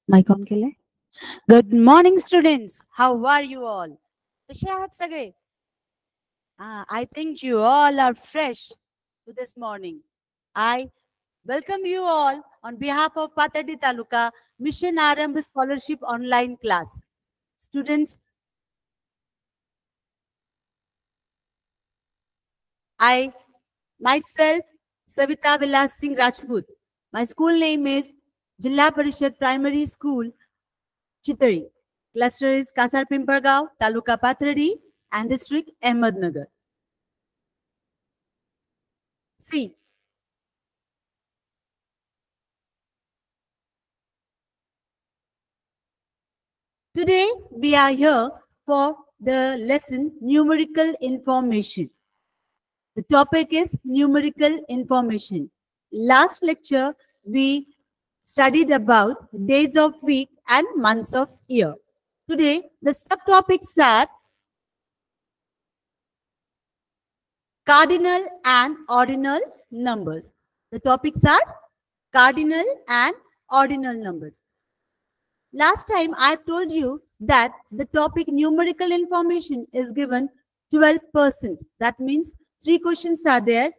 Mic on केलंय. Good morning students, how are you all? कसे आहात सगळे? I think you all are fresh to this morning. I welcome you all on behalf of Patadi Taluka Mission Arambh Scholarship Online class. Students, I myself, Savita Vilas Singh Rajput. My school name is Jilla Parishad Primary School, Chitari. Cluster is Kasar Pimpargaon, Taluka Patadi, and District Ahmednagar. See, today we are here for the lesson numerical information. The topic is numerical information. Last lecture we studied about days of week and months of year. Today the subtopics are cardinal and ordinal numbers. The topics are cardinal and ordinal numbers. Last time I told you that the topic numerical information is given 12%. That means 3 questions are there.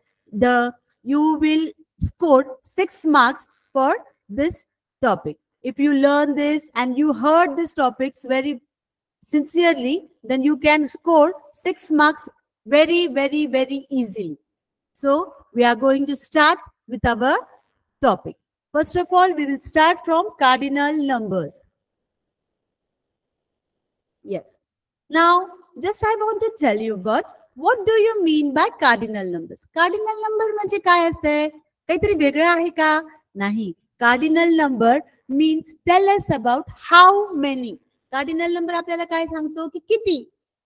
You will score 6 marks for this topic. If you learn this and you heard these topics very sincerely, then you can score 6 marks very, very, very easily. So we are going to start with our topic. First of all, we will start from cardinal numbers. Yes. Now, just I want to tell you about what do you mean by cardinal numbers? Cardinal number म्हणजे काय असते? काहीतरी वेगळं आहे का? नाही. Cardinal number means tell us about how many. Cardinal number आपल्याला काय सांगतो की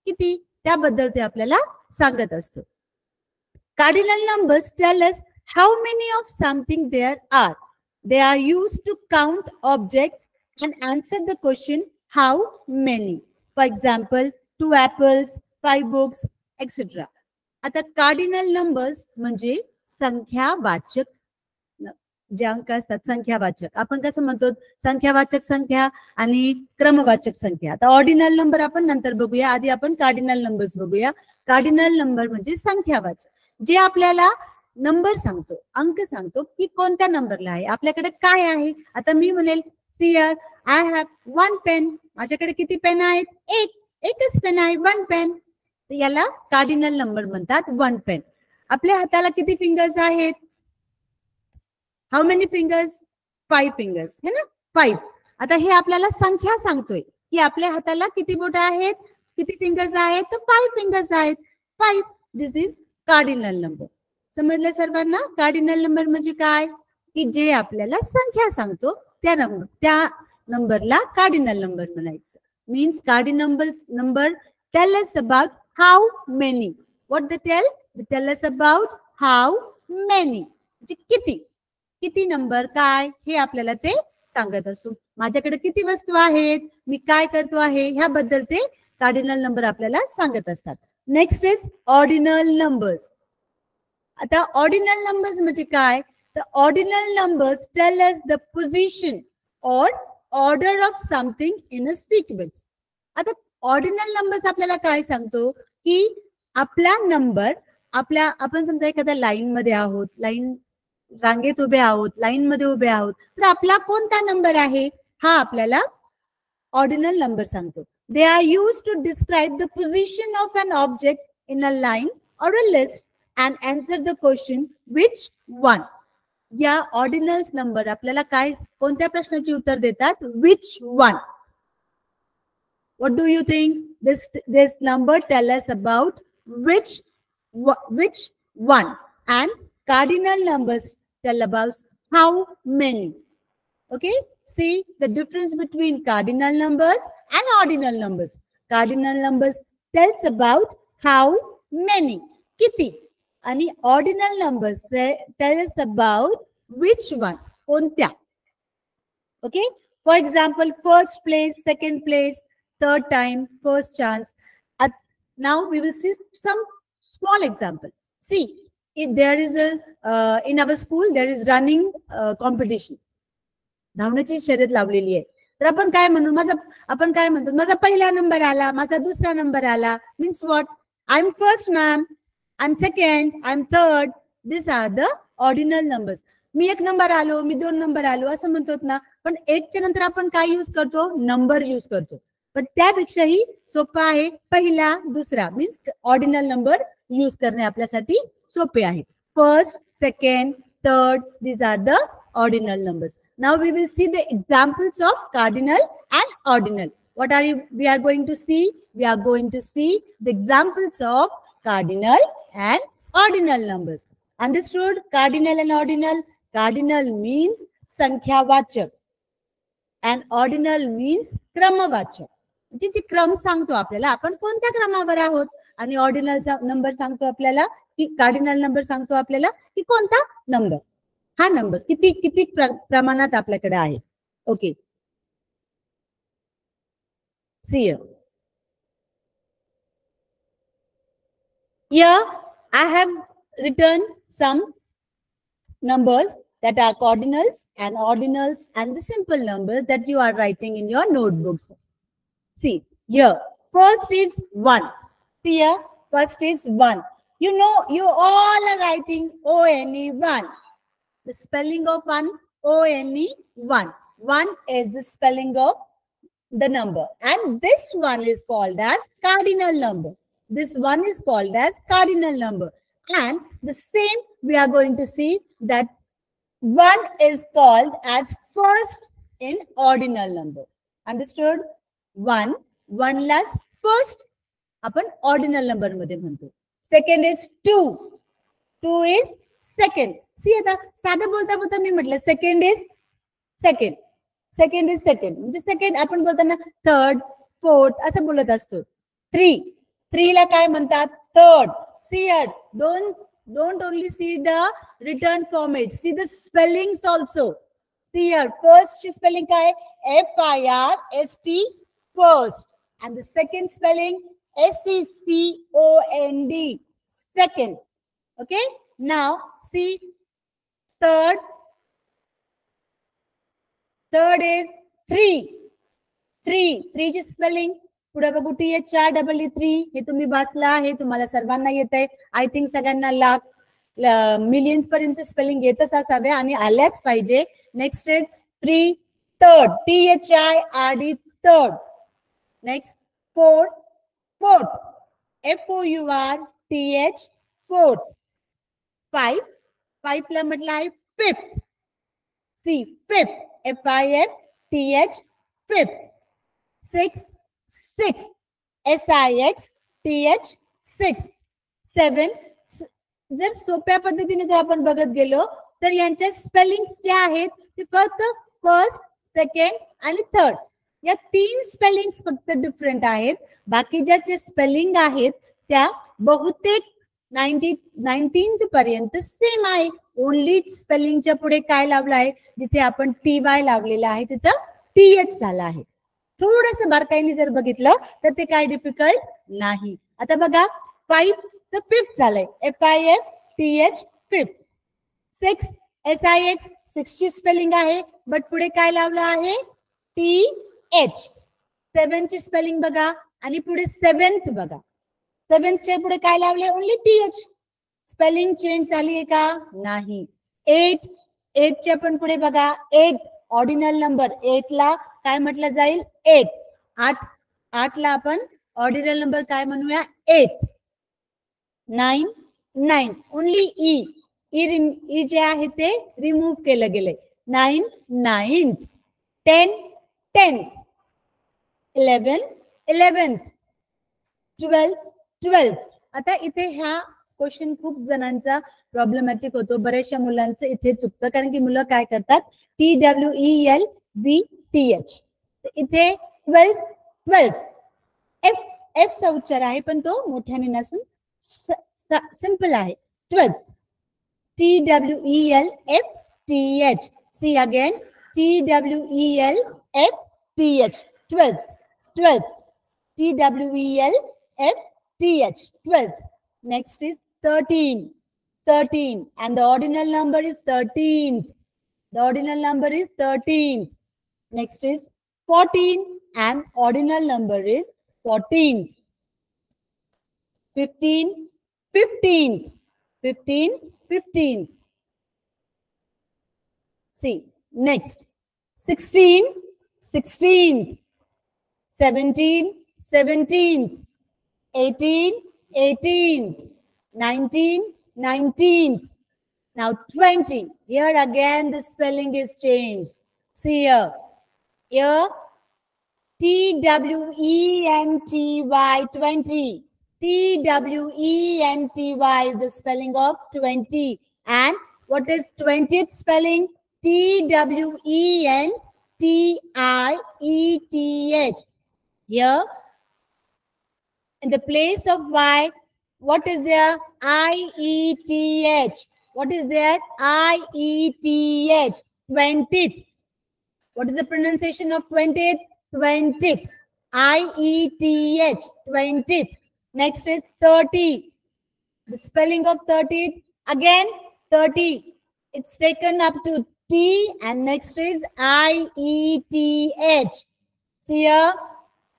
किती त्याबद्दल ते आपल्याला सांगत असतो. Cardinal numbers tell us how many of something there are. They are used to count objects and answer the question how many. For example, 2 apples, 5 books, etc. आता कार्डिनल नंबर्स म्हणजे संख्यावाचक जे अंक असतात, संख्यावाचक. आपण कसं म्हणतो संख्यावाचक संख्या आणि क्रमवाचक संख्या. आता ऑर्डिनल नंबर आपण नंतर बघूया, आधी आपण कार्डिनल नंबर्स बघूया. कार्डिनल नंबर म्हणजे संख्यावाचक, जे आपल्याला नंबर सांगतो, अंक सांगतो की कोणत्या नंबरला आहे, आपल्याकडे काय आहे. आता मी म्हणेल सियर आय हॅव 1 पेन. माझ्याकडे किती पेन आहेत? एकच पेन आहे, 1 पेन. याला कार्डिनल नंबर म्हणतात, 1 पेन. आपल्या हाताला किती फिंगर्स आहेत? How many fingers? 5 फिंगर्स है ना, 5. आता हे आपल्याला संख्या सांगतोय की आपल्या हाताला किती बोट आहेत, किती फिंगर्स आहेत? तर 5 फिंगर्स आहेत, 5. This is cardinal number. समजलं सर्वांना? कार्डिनल नंबर म्हणजे काय की जे आपल्याला संख्या सांगतो त्या नंबरला कार्डिनल नंबर म्हणायचं. Means cardinal number tell us about how many. What they tell? They tell us about how many, म्हणजे किती नंबर काय हे आपल्याला ते सांगत असतो. माझ्याकडे किती वस्तू आहेत, मी काय करतो आहे, ह्याबद्दल ते कार्डिनल नंबर आपल्याला सांगत असतात. Next is ordinal numbers. आता ऑर्डिनल नंबर्स म्हणजे काय? तर ordinal numbers tell us the position or order of something in a sequence. आता ऑर्डिनल नंबर्स आपल्याला काय सांगतो की आपला नंबर, आपण समजा एखाद्या लाईन मध्ये आहोत, लाईन रांगेत उभे आहोत, लाईन मध्ये उभे आहोत, तर आपला कोणता नंबर आहे हा आपल्याला ऑर्डिनल नंबर सांगतो. They are used to describe the position of an object in a line or a list and answer the question which one. या ऑर्डिनल नंबर आपल्याला काय, कोणत्या प्रश्नाचे उत्तर देतात? which one. What do you think? This number tell us about which one, and cardinal numbers tell about how many. Okay, see the difference between cardinal numbers and ordinal numbers. Cardinal numbers tells about how many, किती, आणि ordinal numbers tells about which one, कोणत्या. Okay, for example first place, second place, third time, first chance. Now we will see some small example. See, if there is in our school there is running competition. धावण्याची शर्यत लावलेली आहे. तर आपण काय म्हणू, आपण काय म्हणतो, माझा पहिला नंबर आला, माझा दुसरा नंबर आला. Means what? I am first ma'am, I am second, I am third. This are the ordinal numbers. मी 1 नंबर आलो, मी 2 नंबर आलो असं म्हणतो ना. पण 1च्या नंतर आपण काय यूज करतो? नंबर यूज करतो. पण त्यापेक्षाही सोपं आहे पहिला दुसरा, मीन्स ऑर्डिनल नंबर यूज करणे आपल्यासाठी सोपे आहे. First, second, third, these are the ordinal numbers. Now we will see the examples of cardinal and ordinal. What are we are going to see? We are going to see the examples of cardinal and ordinal numbers. Understood? Cardinal and ordinal. Cardinal means संख्यावाचक and ordinal means क्रमवाचक. म्हणजे क्रम सांगतो आपल्याला आपण कोणत्या क्रमावर आहोत, आणि ऑर्डिनलचा number सांगतो आपल्याला की कार्डिनल नंबर सांगतो आपल्याला की कोणता नंबर, हा नंबर किती किती प्रमाणात आपल्याकडे आहे. Okay, see here I have written some numbers that are cardinals and ordinals and the simple numbers that you are writing in your notebooks. See here, first is 1. Here, first is 1. You know, you all are writing O-N-E 1. The spelling of 1, O-N-E 1. 1 is the spelling of the number. And this one is called as cardinal number. This one is called as cardinal number. And the same we are going to see that 1 is called as first in ordinal number. Understood? 1, 1 last first आपण ordinal number मध्ये म्हणतो. Second is 2, 2 is second. See आता साधं बोलता बोलता मी म्हटलं second is second, second is second, म्हणजे सेकंड आपण बोलताना थर्ड, फोर्थ असं बोलत असतो. 3, 3 ला काय म्हणतात? Third. See here, don't only see the written format, see the spellings also. See here, first spelling काय? F-I-R-S-T, first, and the second spelling S-E-C-O-N-D, second. Okay, now see third. Third is 3. 3 ची spelling पुढे बघू. THR-E-E-3. हे तुम्ही वाचला, हे तुम्हाला सर्वांना येत आहे. आय थिंक सगळ्यांना लाख मिलियन पर्यंत स्पेलिंग येतच असावे आणि आल्याच पाहिजे. Next is 3, third. THIRD, third. Next 4, fourth. FOURTH, fourth. 5, 5 ला म्हटलं आहे fifth. C, fifth. FIFTH, fifth. 6, sixth. SIXTH, sixth. 7. जर सोप्या पद्धतीने जर आपण बघत गेलो तर यांच्या स्पेलिंग्स जे आहेत ते फक्त फर्स्ट, सेकंड आणि थर्ड या 3 स्पेलिंग्स फक्त डिफरंट आहेत. बाकीच्या जे स्पेलिंग आहेत त्या बहुतेक 19th पर्यंत सेम आहे. ओनली स्पेलिंगच्या पुढे काय लावलं आहे? जिथे आपण TY लावलेला आहे तिथं TH झाला आहे. थोडस बारकाईने जर बघितलं तर ते काय डिफिकल्ट नाही. आता बघा 5 च फिफ्थ झालंय. FIFTH, fifth. 6 SIX, 6 ची स्पेलिंग आहे बट पुढे काय लावलं आहे? TH. 7 ची स्पेलिंग बघा आणि पुढे 7th बघा. 7th च्या पुढे काय लावले? Only TH. स्पेलिंग चेंज झाली आहे का? नाही. 8 च्या पण पुढे बघा. 8 ऑर्डिनल नंबर. 8 ला काय म्हटलं जाईल? 8 ला आपण ऑर्डिनल नंबर काय म्हणूया? 8. 9 ओनली ई जे आहे ते रिमूव्ह केलं गेलंय. 9 9th. 10 11th. 12. आता इथे ह्या क्वेश्चन खूप जणांचा प्रॉब्लेमॅटिक होतो. बऱ्याचशा मुलांचं इथे चुकतं कारण की मुलं काय करतात? TWELVTH. इथे 12 F चा उच्चार आहे पण तो मोठ्याने नसून सिंपल आहे. 12 TWELFTH. See again, TWELFTH. 12 TWELFTH. 12. Next is 13 and the ordinal number is 13th. The ordinal number is 13th. Next is 14 and ordinal number is 14th. 15, 15th. 15, 15th. See, next. 16, 16th. 17, 17th. 18, 18th. 19, 19th. Now 20. Here again the spelling is changed. See here. Here T-W-E-N-T-Y 20. T-W-E-N-T-Y is the spelling of 20. And what is 20th spelling? T-W-E-N-T-I-E-T-H. Here, in the place of Y, what is there? I-E-T-H. What is there? I-E-T-H. 20th. What is the pronunciation of 20th? 20th. I-E-T-H. 20th. Next is 30. The spelling of 30th. Again, 30. It's taken up to T and next is I-E-T-H. See here,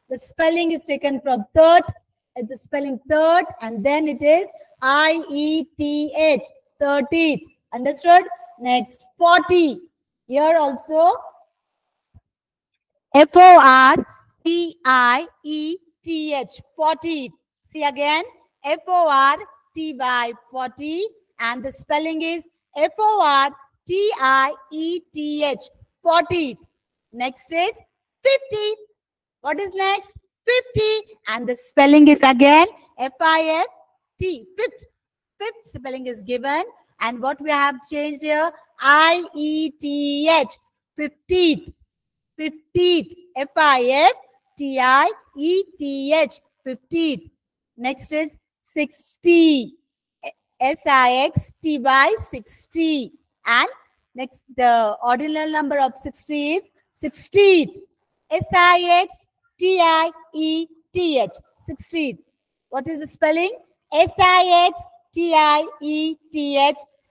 the spelling is taken from third. It's the spelling third and then it is I-E-T-H. 30th. Understood? Next, 40. Here also, F-O-R-T-I-E-T-H. 40. See again, F-O-R-T-Y 40 and the spelling is F-O-R-T-I-E-T-H. 40. Next is 50. What is next? 50 and the spelling is again F-I-F-T. Fifth. Fifth spelling is given and what we have changed here, I-E-T-H. 50th. 50th. F-I-F-T-I-E-T-H. 50th. Next is 60. S-I-X-T-Y 60. And next the ordinal number of 60 is 60th. S-I-X-T-I-E-T-H. 60th. What is the spelling? S-I-X-T-I-E-T-H.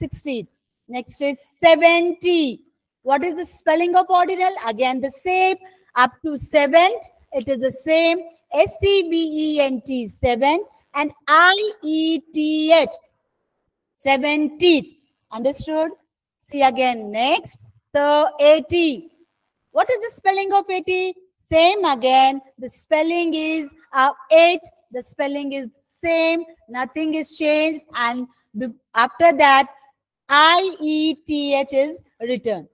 60th. Next is 70. What is the spelling of ordinal? Again the same. Up to 7th, it is the same. S-E-V-E-N-T 7 and I-E-T-H. 70th. Understood? See again next. The 80. What is the spelling of 80? Same again. The spelling is 8. The spelling is same. Nothing is changed. And after that, I-E-T-H is written.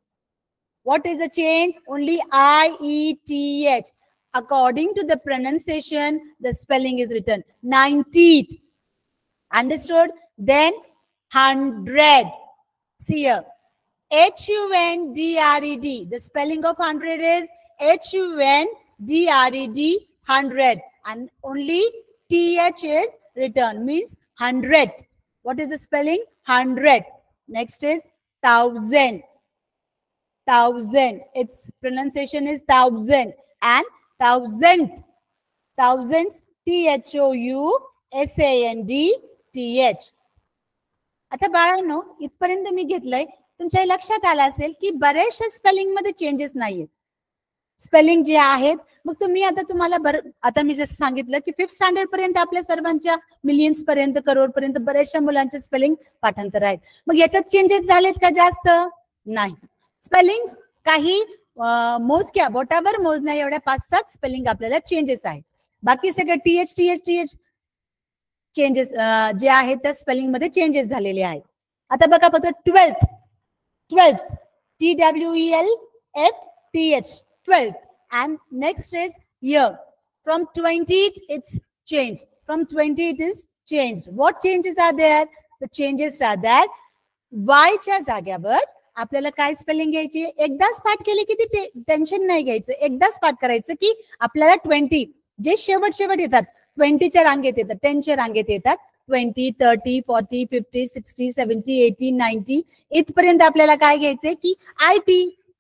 What is the change? Only I-E-T-H. According to the pronunciation, the spelling is written. 90th. Understood? Then 100. See here. H-U-N-D-R-E-D. The spelling of 100 is H-U-N-D-R-E-D. 100. And only T-H is written. Means 100. What is the spelling? 100. Next is 1000. 1000. Its pronunciation is 1000. And 1000th. Thousands. T-H-O-U-S-A-N-D-T-H. आता बाळांनो, इथपर्यंत मी घेतलंय. तुमच्या लक्षात आलं असेल की बरेचशा spelling मध्ये चेंजेस नाहीये. स्पेलिंग जे आहेत मग तुम्ही आता तुम्हाला आता मी जसं सांगितलं की 5th स्टँडर्ड पर्यंत आपल्या सर्वांच्या मिलियन्स पर्यंत करोड पर्यंत बरेचशा मुलांचे स्पेलिंग पाठांतर आहेत. मग याच्यात चेंजेस झालेत का जास्त? नाही. स्पेलिंग काही मोजक्या बोटावर मोजण्या एवढ्या 5-7 स्पेलिंग आपल्याला चेंजेस आहेत. बाकी सगळे टीएच टीएच टीएच चेंजेस जे आहेत त्या स्पेलिंग मध्ये चेंजेस झालेले आहेत. आता बघा फक्त 12th TWELFTH 12th and next is year. From 20th it's changed. From 20th is changed. What changes are there? The changes are that Y च्या जाग्यावर आपल्याला काय स्पेलिंग घ्यायची? एकदाच पाठ केली की ते टेन्शन नाही घ्यायचं. एकदाच पाठ करायचं की आपल्याला 20 जे शेवट येतात 20च्या रांगेत येतात 10च्या रांगेत येतात 20, 30, 40, 50, 60, 70, 80, 90 इथपर्यंत आपल्याला काय घ्यायचंय की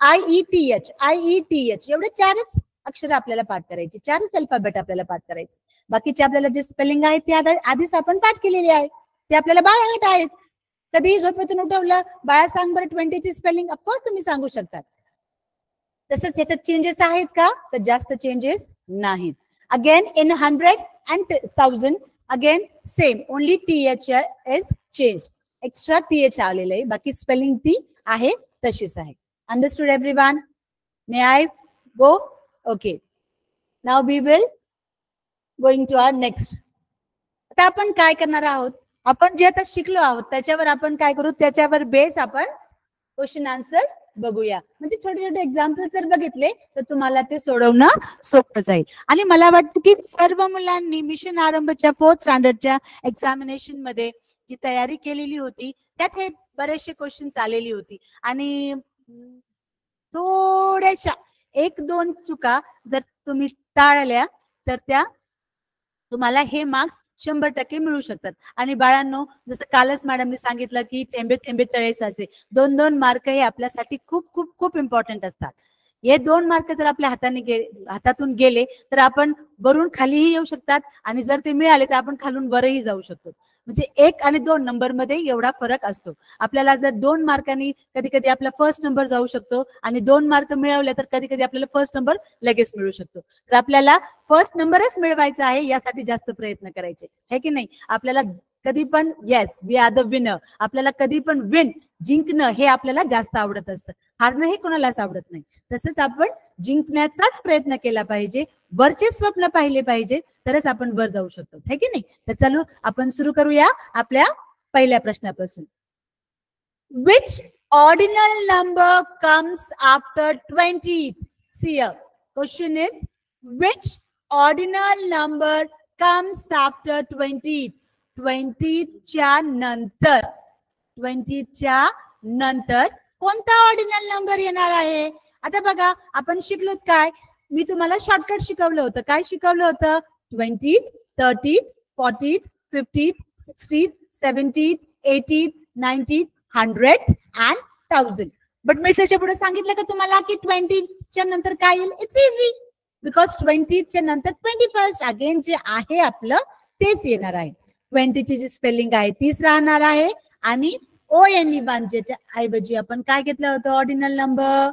IETH एवढे 4च अक्षर आपल्याला पाठ करायचे. 4च अल्फाबेट आपल्याला पाठ करायचे. बाकीचे आपल्याला जे स्पेलिंग आहे ते आधीच आपण पाठ केलेले आहे. ते आपल्याला बाय हार्ट आहेत. कधीही झोपेतून उठवलं बाळा सांग बरं 20 ची स्पेलिंग, ऑफकोर्स तुम्ही सांगू शकता. तसंच याच्यात चेंजेस आहेत का? तर जास्त चेंजेस नाहीत. Again in 100 and 1000 again same, only TH is change. Extra TH आलेलं आहे, बाकी स्पेलिंग ती आहे तशीच आहे. Understood everyone? May I go? Okay, now we will going to our next. आता आपण काय करणार आहोत? आपण जे आता शिकलो आहोत त्याच्यावर आपण काय करू, त्याच्यावर बेस आपण क्वेश्चन आन्सर्स बघूया. म्हणजे छोटे छोटे एक्झाम्पल जर बघितले तर तुम्हाला ते सोडवणं सोपं जाईल. आणि मला वाटतं की सर्व मुलांनी मिशन आरंभच्या 4th स्टँडर्डच्या एक्झामिनेशन मध्ये जी तयारी केलेली होती त्यात हे बरेचसे क्वेश्चन्स आलेली होती. आणि थोड्याशा 1-2 चुका जर तुम्ही टाळल्या तर त्या तुम्हाला हे मार्क्स 100% मिळू शकतात. आणि बाळांनो, जसं कालच मॅडमने सांगितलं की थेंबे थेंबे तळे साचे, 2-2 मार्क हे आपल्यासाठी खूप खूप खूप इम्पॉर्टंट असतात. हे 2 मार्क जर आपल्या हातातून गेले तर आपण वरून खालीही येऊ शकतात, आणि जर ते मिळाले तर आपण खालून वरही जाऊ शकतो. म्हणजे 1 आणि 2 नंबर मध्ये एवढा फरक असतो. आपल्याला जर 2 मार्कांनी कधी कधी आपला फर्स्ट नंबर जाऊ शकतो, आणि 2 मार्क मिळवले तर कधी कधी आपल्याला फर्स्ट नंबर लगेच मिळू शकतो. तर आपल्याला फर्स्ट नंबरच मिळवायचा आहे, यासाठी जास्त प्रयत्न करायचे, है की नाही? आपल्याला कधी पण yes we are the winner, आपल्याला कधी पण विन, जिंकणं हे आपल्याला जास्त आवडत असतं. हारणं हे कोणालाच आवडत नाही. तसंच आपण जिंकण्याचाच प्रयत्न केला पाहिजे, वरचे स्वप्न पाहिले पाहिजे, तरच आपण वर जाऊ शकतो, है की नाही? तर चलो आपण सुरू करूया आपल्या पहिल्या प्रश्नापासून. Which ordinal number comes after 20th? See here, question is which ordinal number comes after 20th? 20th च्या नंतर, 20th च्या नंतर कोणता ऑर्डिनल नंबर येणार आहे? आता बघा, आपण शिकलोत काय? मी तुम्हाला शॉर्टकट शिकवलं होतं. काय शिकवलं होतं? 20th, 30th, 40th, 50th, 60th, 70th, 80th, 90th, 100 and 1000. But मी त्याच्या पुढे सांगितलं का तुम्हाला की 20 च्या नंतर काय येईल? इट्स इझी, बिकॉज 20 च्या नंतर 21st अगेन जे आहे आपलं तेच येणार आहे. 20 ची जी स्पेलिंग आहे तीच राहणार आहे, आणि ONE1 च्या ऐवजी आपण काय घेतलं होतं ordinal number?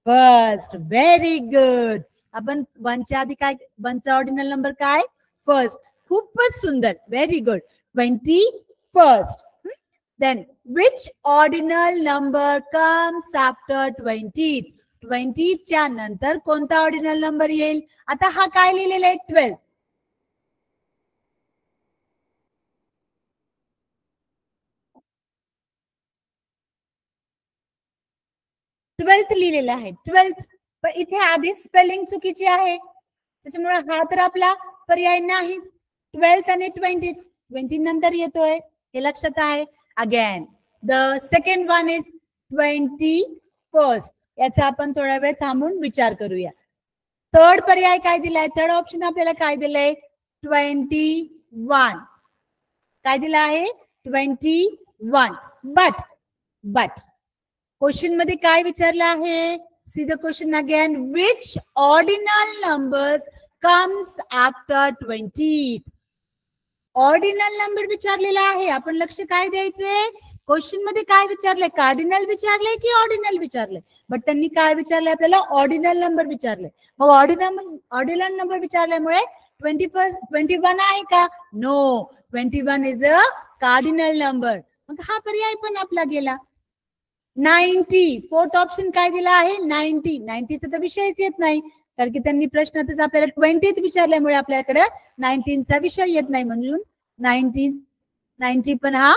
First. Very good. आपण 1 च्या आधी काय, 1 चा ऑर्डिनल नंबर काय? फर्स्ट. खूपच सुंदर, very good. 21st. Then which ordinal number comes after 20th? 20th च्या नंतर कोणता ऑर्डिनल नंबर येईल? आता हा काय लिहिलेला आहे? 12. 12th लिहिलेला आहे. 12th, पण इथे आधीच स्पेलिंग चुकीची आहे, त्याच्यामुळे हा तर आपला पर्याय नाहीच. 12th आणि 20th, 20 नंतर येतोय, हे लक्षात आहे. Again the second one is 21st. याचा आपण थोडा वेळ थांबून विचार करूया. थर्ड पर्याय काय दिलाय? थर्ड ऑप्शन आपल्याला काय दिलंय? 21. काय दिलं आहे? 21. बट क्वेश्चन मध्ये काय विचारलं आहे? See the question again. Which ordinal numbers comes after 20th? Ordinal number विचारलेला आहे. आपण लक्ष काय द्यायचंय? क्वेश्चन मध्ये काय विचारलंय? कार्डिनल विचारलंय की ऑर्डिनल विचारलंय? बट त्यांनी काय विचारलंय आपल्याला? ऑर्डिनल नंबर विचारलंय. मग ऑर्डिनल नंबर विचारल्यामुळे 21 आहे का? No, 21 is a cardinal number. मग हा पर्याय पण आपला गेला. 90. फोर्थ ऑप्शन काय दिला आहे? 90. 90चा तर विषयच येत नाही, कारण की त्यांनी प्रश्नातच आपल्याला 20th विचारल्यामुळे आपल्याकडे 19चा विषय येत नाही, म्हणून 90 पण हा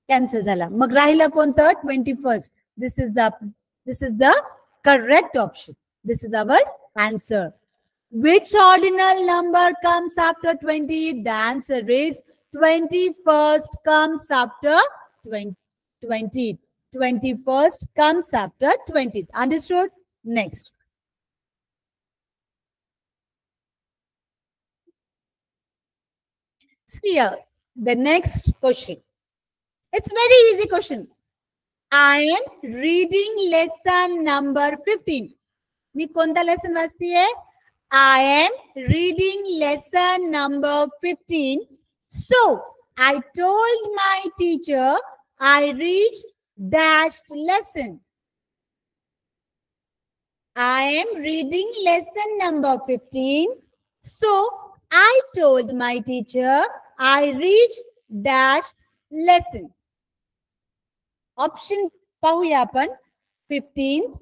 कॅन्सल झाला. मग राहिलं कोणतं? 21st. This is the correct option. This is our answer. Which ordinal number comes after 20th? The answer is 21st comes after 20th. 21st comes after 20th. Understood? Next. See here, the next question. It's very easy question. I am reading lesson number 15. मी कोणता lesson वाचतीये? I am reading lesson number 15. So I told my teacher I reached dashed lesson. I am reading lesson number 15. So I told my teacher I reached dash lesson. Option पाहूया आपण 15th,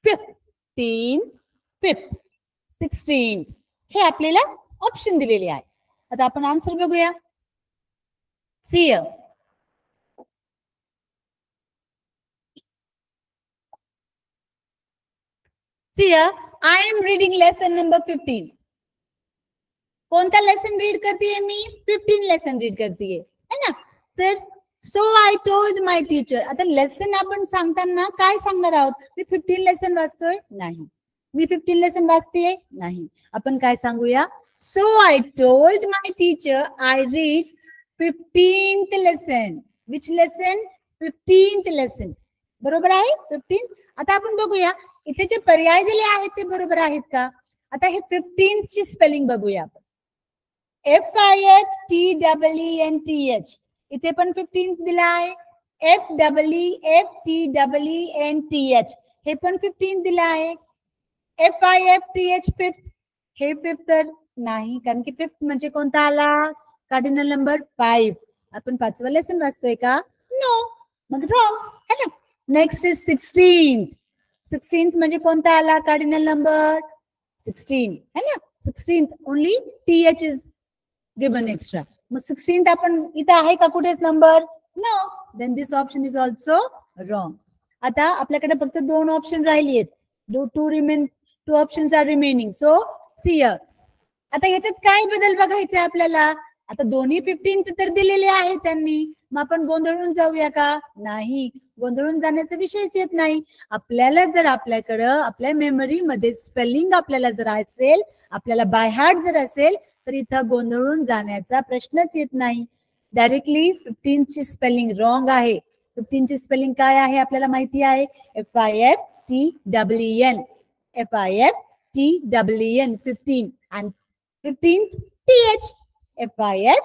15th, 5th, 16th हे आपल्याला option दिलेले आहे. आता आपण answer बघूया. See here. See here, I am reading lesson number 15. कोणता lesson read करतीये मी? 15 लेसन रीड करतीये, है ना? तर सो आय टोल्ड माय टीचर. आता लेसन आपण सांगताना काय सांगणार आहोत? मी 15 लेसन वाचतोय? नाही. मी 15 लेसन वाचतेय? नाही. आपण काय सांगूया? So I told my teacher I reach 15th lesson. Which lesson? 15th lesson. बरोबर आहे 15. आता आपण बघूया इथे जे पर्याय दिले आहेत ते बरोबर आहेत का? आता हे 15th ची स्पेलिंग बघूया आपण. FIFTEENTH. इथे पण 15th दिला आहे. FEEFTEENTH हे पण 15th दिला आहे. FIFTH 5th हे 5th तर नाही, कारण की 5th म्हणजे कोणता आला? Cardinal number 5. आपण 5वा लेसन वाचतोय का? नो, मग रॉंग है ना. Next is 16th. 16th म्हणजे कोणता आला? कार्डिनल नंबर 16 है ना. 16th only TH is given extra. मग 16th आपण इथे आहे का कुठेच number? No. Then this option is also wrong. आता आपल्याकडे फक्त 2 ऑप्शन राहिली आहेत. Two options are remaining. So see here. आता याच्यात काय बदल बघायचे आपल्याला? आता दोन्ही 15th तर दिलेले आहे त्यांनी. मग आपण गोंधळून जाऊया का? नाही, गोंधळून जाण्याचा विषयच येत नाही. आपल्याला जर आपल्याकडं आपल्या मेमरी मध्ये स्पेलिंग आपल्याला जर असेल, आपल्याला बाय हार्ट जर असेल, तर इथं गोंधळून जाण्याचा प्रश्नच येत नाही. डायरेक्टली 15 ची स्पेलिंग रॉंग आहे. 15 ची स्पेलिंग काय आहे आपल्याला माहिती आहे? FIFTEEN. FIFTEEN 15 and 15th TH. FIFTEENTH.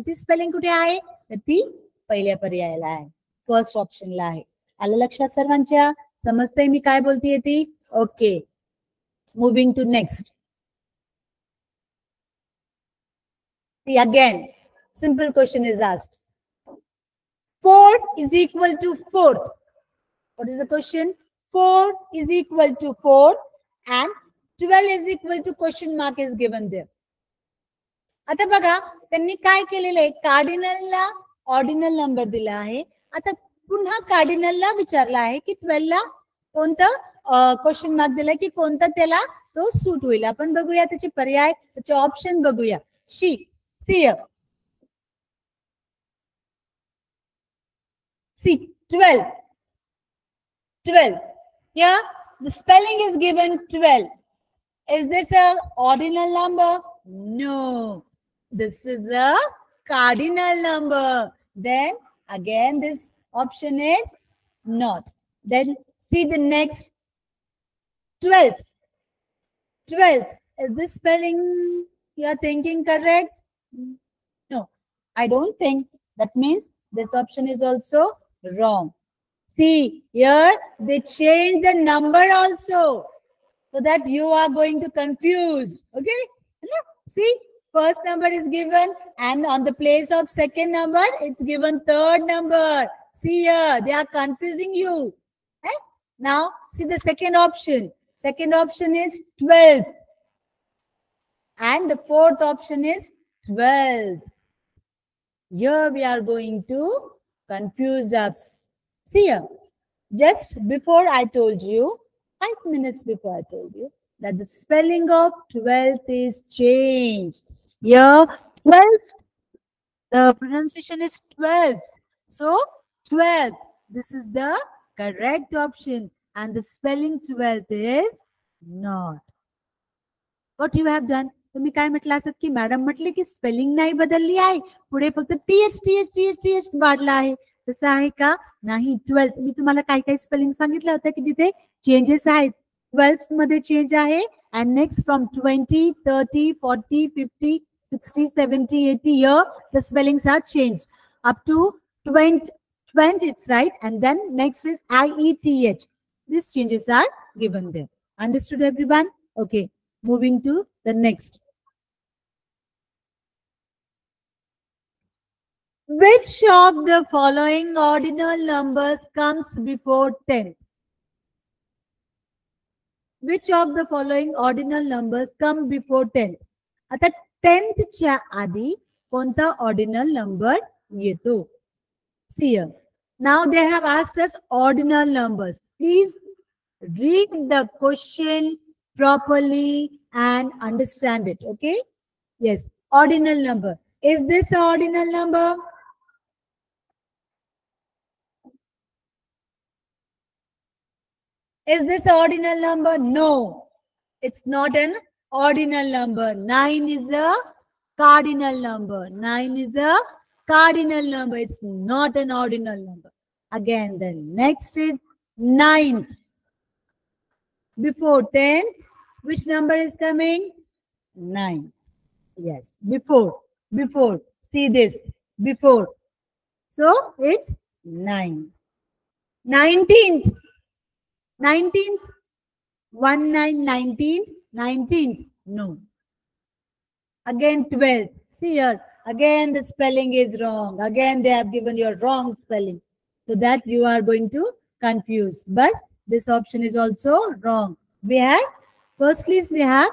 ती स्पेलिंग कुठे आहे? तर ती पहिल्या पर्यायाला आहे, फर्स्ट ऑप्शनला आहे. आलं लक्षात सर्वांच्या? समजतंय मी काय बोलतीये ती? Okay, moving to next. Again, simple question is asked. 4 is equal to 4. What is the question? 4 is equal to 4 and 12 is equal to question mark is given there. आता बघा त्यांनी काय केलेलं आहे? कार्डिनलला ऑर्डिनल नंबर दिला आहे. आता पुन्हा कार्डिनलला विचारला आहे की 12 ला कोणतं क्वेश्चन मार्क दिलाय की कोणता त्याला तो सूट होईल. आपण बघूया त्याचे पर्याय, त्याचे ऑप्शन बघूया. सी here. See 12. 12. Here the spelling is given 12. Is this a ordinal number? No. This is a cardinal number. Then again this option is not. Then see the next 12th. 12th. Is this spelling you are thinking correct? No, I don't think. That means this option is also wrong. See here they change the number also so that you are going to confuse. Okay, see first number is given and on the place of second number it's given third number. See here they are confusing you. Now see the second option. Second option is 12th and the fourth option is 12th. Here we are going to confuse us. See here, just before I told you, 5 minutes before I told you that the spelling of 12th is changed. Here 12th, the pronunciation is 12th. So 12th, this is the correct option and the spelling 12th is not. What you have done? तुम्ही काय म्हटलं असत की madam म्हटले की spelling नाही बदलली आहे, पुढे फक्त TH वाढला आहे. तसं आहे का? नाही. 12th मी तुम्हाला काही काही स्पेलिंग सांगितलं होतं की जिथे चेंजेस आहेत. 12th मध्ये चेंज आहे and next from 20, 30, 40, 50, 60, 70, 80 here the spellings are changed. Up to 20, it's right. And then next is IETH. These changes are given there. Understood, everyone? Okay. Moving to the next. Which of the following ordinal numbers comes before 10? Which of the following ordinal numbers come before 10? आता 10th च्या आधी कोणता ordinal number येतो? See here. Now they have asked us ordinal numbers. Please read the question properly and understand it. Okay? Yes. Ordinal number. Is this an ordinal number? Is this an ordinal number? No. It's not an ordinal number. 9 is a cardinal number. 9 is a cardinal number. It's not an ordinal number. Again, the next is 9. Before 10, which number is coming? 9. Yes, before. See this. Before. So, it's 9. 19th. 19th. 19th. No. Again 12th. See here. Again the spelling is wrong. Again they have given you a wrong spelling. So that you are going to confuse. But this option is also wrong. We have, firstly we have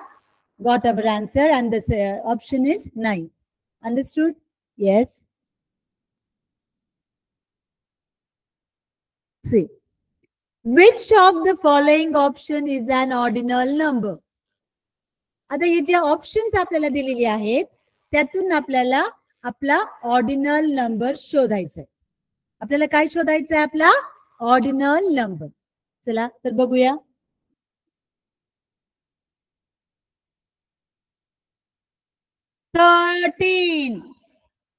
got our answer and this option is 9. Understood? Yes. See. Which of the following option is an ordinal number? आता हे जे options आपल्याला दिलेले आहेत त्यातून आपल्याला आपला ordinal number शोधायचा आहे. आपल्याला काय शोधायचं आहे? आपला ऑर्डिनल नंबर. चला तर बघूया.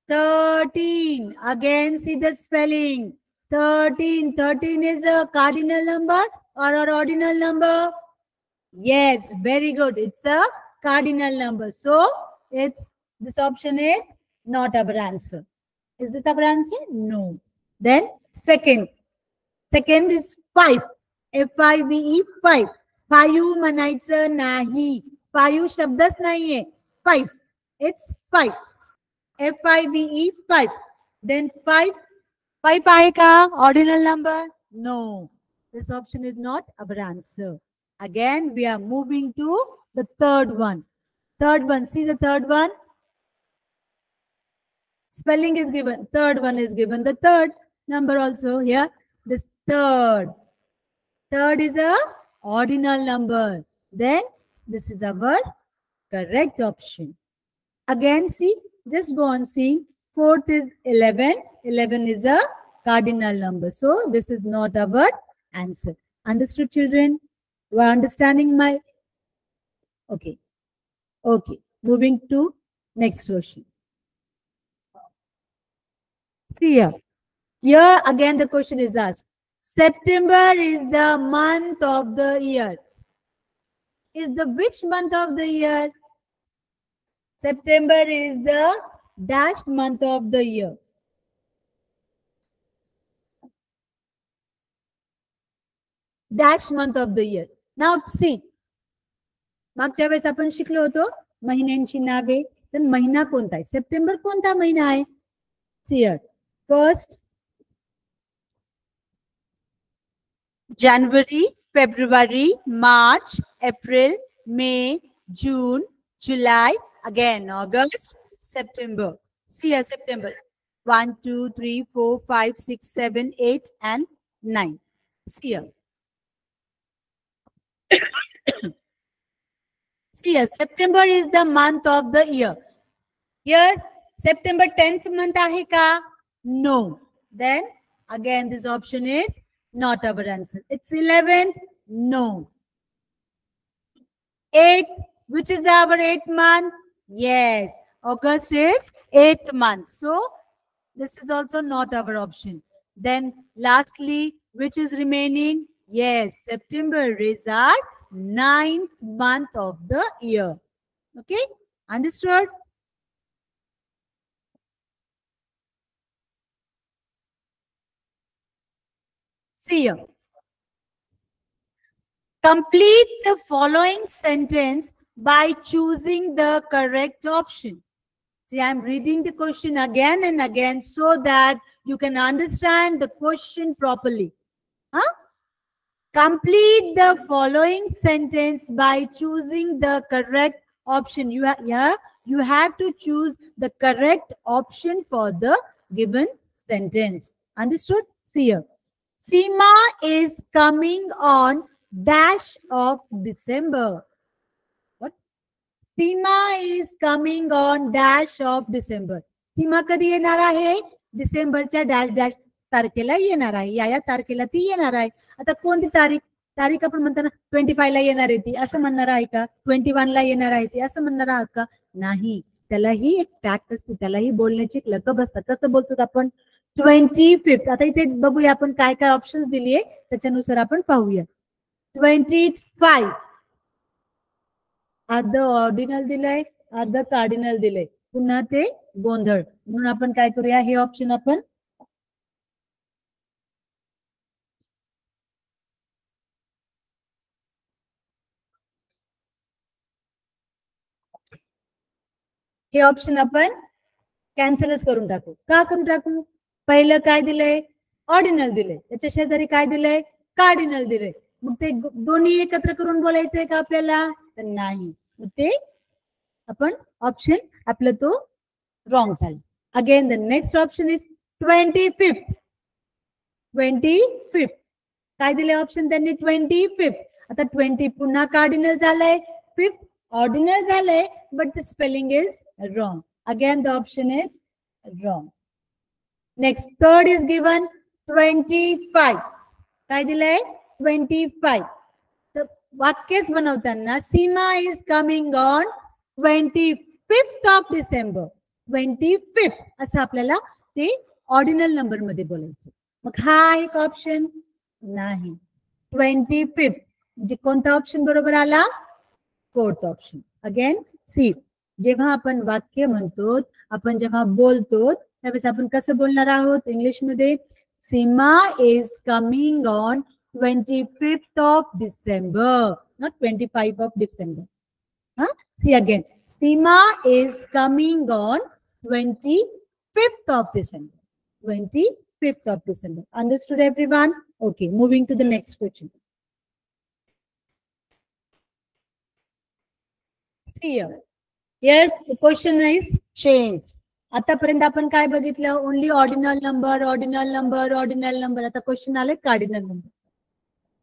"13. Again see the spelling. 13. 13 is a cardinal number or an ordinal number? Yes, very good. It's a cardinal number. So, this option is not our answer. Is this our answer? No. Then, second is 5. F-I-V-E, 5. 5 म्हणायचं नाही. 5 शब्दच नाहीये. 5. It's 5. F-I-V-E, 5. Then 5 आहे का? Ordinal number? No. This option is not our answer. Again, we are moving to the third one. See the third one? Spelling is given. Third one is given. The third number also here. This third. Third is a ordinal number. Then this is our correct option. Again, see, just go on seeing. Fourth is 11. 11 is a cardinal number. So this is not our answer. Understood, children? You are understanding my? Okay. Moving to next question. See here. Here again the question is asked. September is the month of the year. Is the which month of the year? September is the dash month of the year. Dash month of the year. Now see. मागच्या वेळेस आपण शिकलो होतो महिन्यांची नावे. तर महिना कोणता आहे? सप्टेंबर कोणता महिना आहे? Here. First, January, February, March, April, May, June, July, again August, September. See here, September. 1, 2, 3, 4, 5, 6, 7, 8, and 9. See here. See here, September is the month of the year. Here, September 10th month ahe ka? No. Then, again, this option is not our answer. It's 11th? No. 8th, which is our 8th month? Yes. August is 8th month. So, this is also not our option. Then, lastly, which is remaining? Yes, September is our 9th month of the year. Okay, understood? See here. Complete the following sentence by choosing the correct option. See, I'm reading the question again and again so that you can understand the question properly. Huh? Complete the following sentence by choosing the correct option. You have to choose the correct option for the given sentence. Understood? See here. Seema is coming on dash of December. What? Seema is coming on dash of December. सीमा कधी येणार आहे? डिसेंबरच्या dash dash तारखेला येणार आहे. या तारखेला ती येणार आहे. आता कोणती तारीख आपण म्हणताना 25 ला येणार आहे ती असं म्हणणार आहे का? 21 ला येणार आहे ती असं म्हणणार आहात का? नाही. त्यालाही एक फॅक्ट असते, त्यालाही बोलण्याची एक लकब असतात. कसं बोलतो आपण? 25th. आता इथे बघूया आपण काय काय ऑप्शन्स दिलीये त्याच्यानुसार आपण पाहूया. 25 अर्ध ऑर्डिनल दिलंय, अर्ध कार्डिनल दिलंय. पुन्हा ते गोंधळ. म्हणून आपण काय करूया, हे ऑप्शन आपण हे ऑप्शन आपण कॅन्सलच करून टाकू. का करून टाकू? पहिलं काय दिलंय? ऑर्डिनल दिलंय. त्याच्या शेजारी काय दिलंय? कार्डिनल दिलंय. मग ते दोन्ही एकत्र करून बोलायचंय का आपल्याला? तर नाही. मग ते आपण ऑप्शन आपलं तो रॉंग झाला. Again the next option is 25th. 25th काय दिले ऑप्शन त्यांनी? 25th. आता 20 पुन्हा कार्डिनल झालंय, 5th ऑर्डिनल झालंय, but the spelling is wrong. Again the option is wrong. Next, third is given 25. काय दिलंय? 25. तर वाक्यच बनवताना Seema is coming on 25th of December. 25th असं आपल्याला ते ऑर्डिनल नंबर मध्ये बोलायचं. मग हा एक ऑप्शन नाही. 25th म्हणजे कोणता ऑप्शन बरोबर आला? Fourth option. अगेन सी, जेव्हा आपण वाक्य म्हणतो, आपण जेव्हा बोलतो त्यावेळेस आपण कसं बोलणार आहोत इंग्लिश मध्ये? Seema is coming on 25th of December, not 25 of December. See again, Seema is coming on 25th of December. 25th of December. Understood everyone? Okay, moving to the next question. See here. Here the question is change. आतापर्यंत आपण काय बघितलं? Only ordinal number, ordinal number, ordinal number. आता question आले cardinal number.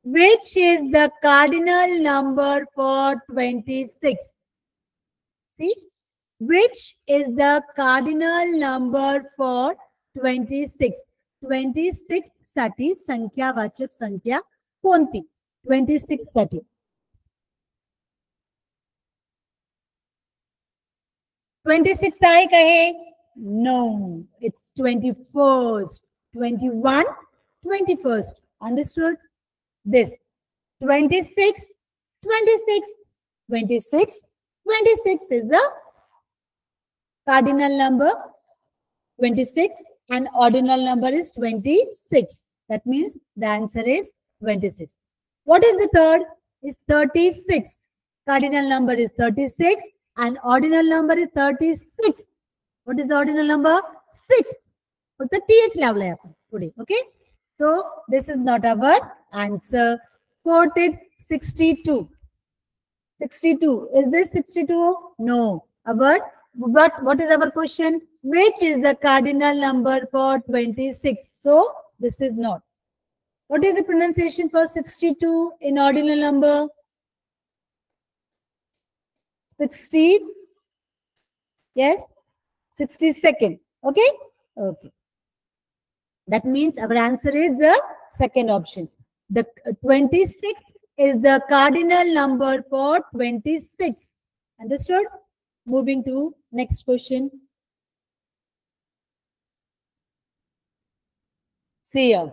Which is the cardinal number for 26? See, which is the cardinal number for 26? 26 साठी संख्यावाचक संख्या कोणती? 26 साठी 26 आहे का हे? No, it's 21st. 21, 21st. Understood? This 26, 26, 26, 26 is a cardinal number. 26 and ordinal number is 26. That means the answer is 26. What is the third? Is 36. Cardinal number is 36 and ordinal number is 36. What is the ordinal number? 6. फक्त TH लावलाय आपण पुढे. Okay? So this is not our answer. Fourth is 62. 62. Is this 62? No. What is our question? Which is the cardinal number for 26? So this is not. What is the pronunciation for 62 in ordinal number? 60. Yes. 62nd. Okay. Okay. That means our answer is the second option. The 26 is the cardinal number for 26. Understood? Moving to next question. See here.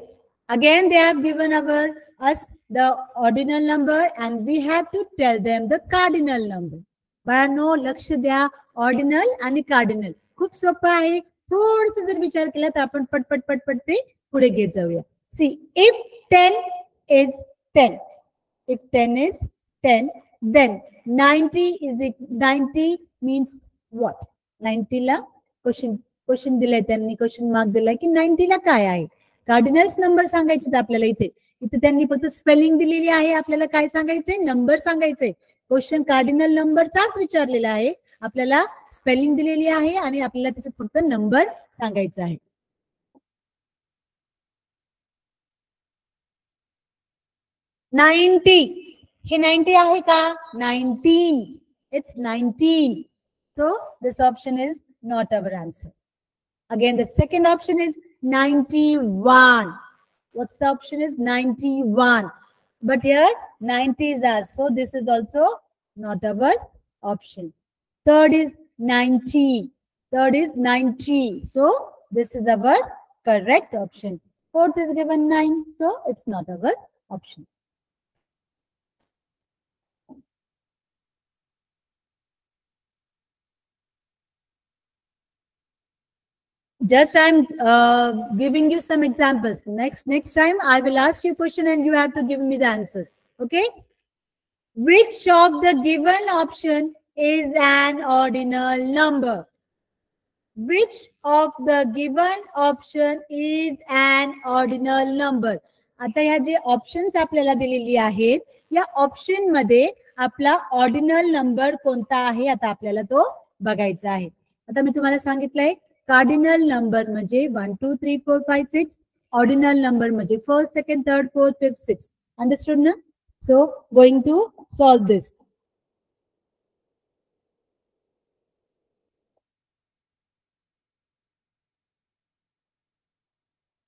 Again, they have given us the ordinal number and we have to tell them the cardinal number. बाळांनो लक्ष द्या. Ordinal आणि cardinal खूप सोपं आहे. थोडंसं जर विचार केला तर आपण पटपट ते पुढे घेत जाऊया. See, if 10 is 10, if 10 is 10, then 90 means what? 90 La question दिलाय त्यांनी, क्वेश्चन मार्क दिलाय की 90 ला काय आहे? कार्डिनल्स नंबर सांगायचे आपल्याला. इथे त्यांनी फक्त स्पेलिंग दिलेली आहे, आपल्याला काय सांगायचंय? नंबर सांगायचंय. क्वेश्चन कार्डिनल नंबरचाच विचारलेला आहे, आपल्याला स्पेलिंग दिलेली आहे आणि आपल्याला त्याच्यात फक्त नंबर सांगायचा आहे. हे 90 आहे का? 19. It's 19. So this option is not our answer. Again, the second option is 91. What's the option is 91. But here 90s are, so this is also not our option. Third is 90. Third is 90. So this is our correct option. Fourth is given 9. So it's not our option. Just I'm giving you some examples. Next time I will ask you a question and you have to give me the answer. Okay? Which of the given option is an ordinal number? Which of the given option is an ordinal number? आता ह्या जे options आपल्याला दिलेली आहेत, या option मध्ये आपला ordinal number कोणता आहे आता आपल्याला तो बघायचा आहे. आता मी तुम्हाला सांगितलंय कार्डिनल नंबर म्हणजे 1 2 3 4 5 6. ऑर्डिनल नंबर म्हणजे first second third fourth fifth sixth. Understood ना? So going to solve this.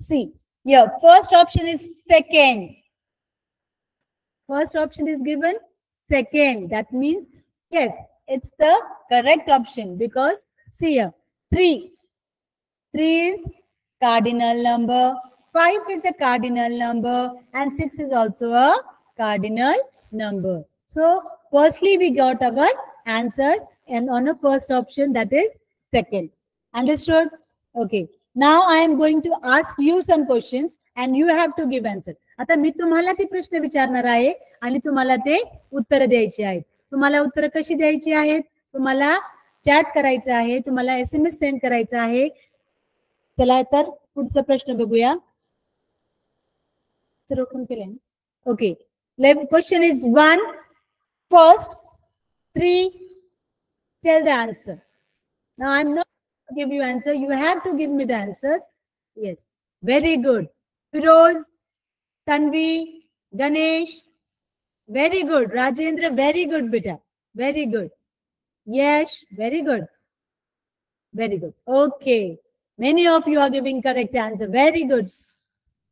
See, here first option is second. First option is given second. That means yes, it's the correct option because see here 3 is cardinal number, 5 is a cardinal number, and 6 is also a cardinal number. So firstly we got our answer and on the first option, that is second. Understood? Okay. Now I am going to ask you some questions and you have to give answer. आता मी तुम्हाला ते प्रश्न विचारणार आहे आणि तुम्हाला ते उत्तर द्यायचे आहेत. तुम्हाला उत्तर कशी द्यायची आहेत? तुम्हाला चॅट करायचं आहे, तुम्हाला SMS सेंड करायचा आहे. चला तर पुढचा प्रश्न बघूया. तर ओपन केले. Okay. Question is 1. First 3. Tell the answer. Now I'm not going to give you answer. You have to give me the answers. Yes. Very good. Firoz, Tanvi, Ganesh. Very good. Rajendra, very good, beta. Very good. Yes, very good. Very good. Okay. Many of you are giving correct answer. Very good.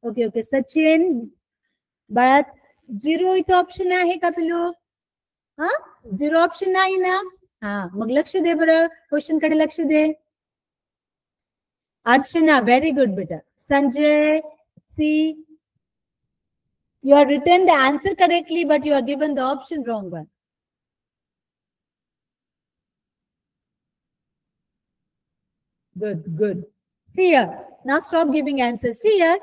Okay, okay. Sachin, but 0 इथं option आहे का pillow? हा 0 option नाही ना? हा मग लक्ष दे बरं, question कडे लक्ष दे. Archana, very good beta. Sanjay, see, you have written the answer correctly, but you are given the option wrong one. Good, good. See here. Now stop giving answers. See here.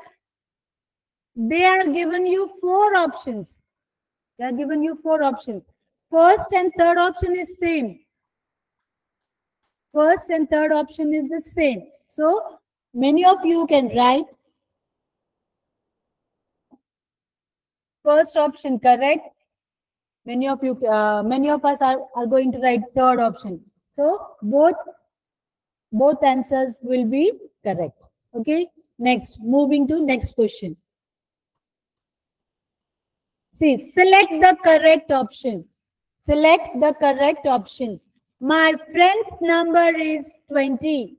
They are given you 4 options. They are given you 4 options. First and third option is same. First and third option is the same. So many of you can write first option correct. Many of you, many of us are going to write third option. So both answers will be correct. Okay. Next, moving to next question. See, select the correct option. Select the correct option. My friend's number is 20.